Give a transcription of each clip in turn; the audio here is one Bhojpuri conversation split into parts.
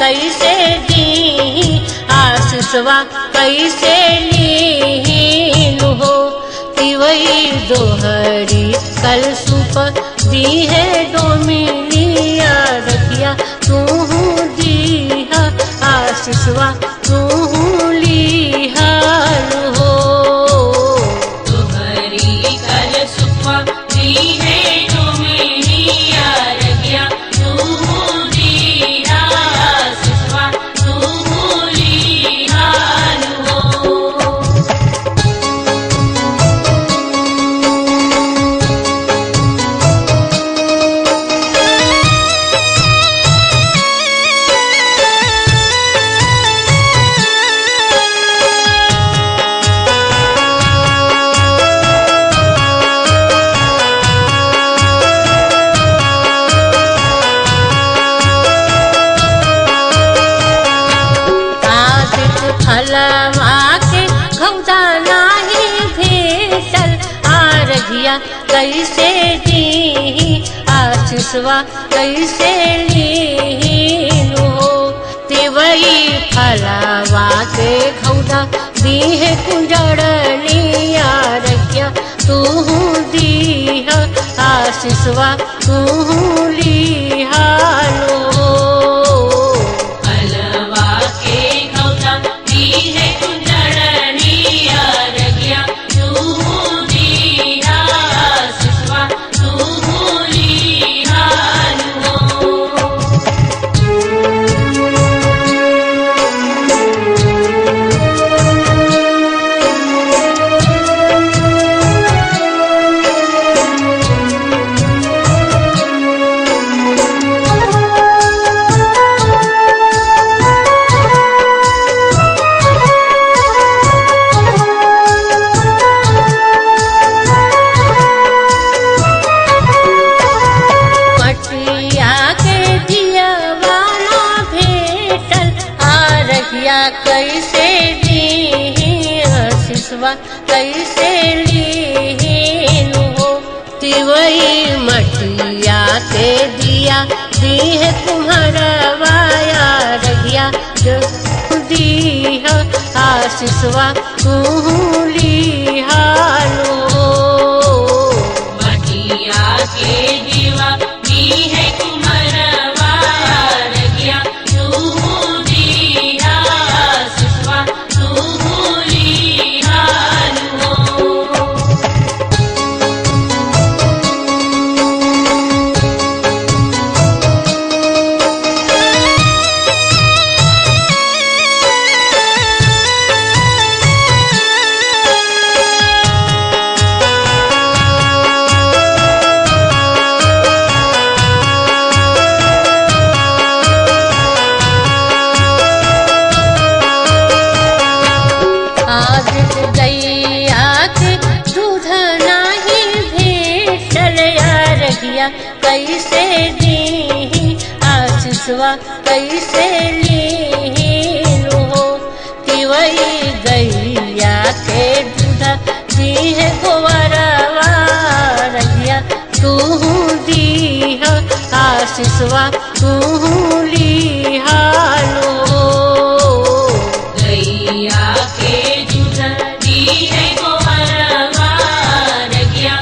कैसे दी आशीषवा कैसे लीन हो तिवई दोहरी कल सुप दी है डोमिनिया रखिया तू दी आशीषवा तू लीहाल हो दोहरी कल सुप दी है डोमिनिया रखिया फलवा के घौदा नाही भेटल आरघिया कैसे दी आशीषवा कैसे लीन हो तिवई फलवा के घौदा दी है कुंजड़नी आरघिया तू दी आशीषवा तू लीहाल हो कैसे दी आशीषवा कैसे लीन हो तिवई मटिया के दिया दी है कुम्हरवाया रगिया दी आशीषवा तू लीहाल हो मटिया के दीवा दी है कुम्हरवाया रगिया कैसे दी आशीषवा कैसे लीन हो तिवई गैया के दूधा दी है गोवरवा रगिया तू दी आशीषवा तू लीहाल हो गैया के दूधा दी है गोवरवा रगिया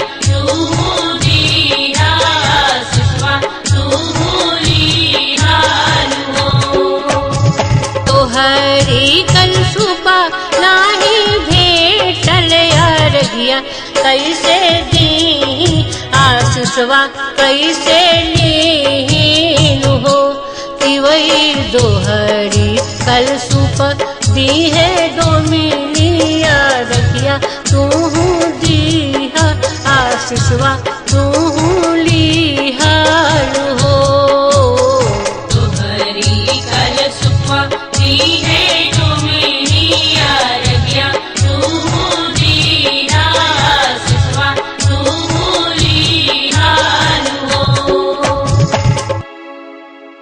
हरी कल सुपा नाही भेटल अरघिया कैसे दी आशीषवा कैसे लीन हो तिवई दोहरी कल सुप दी है डोमिनिया रखिया तू दी आशीषवा तू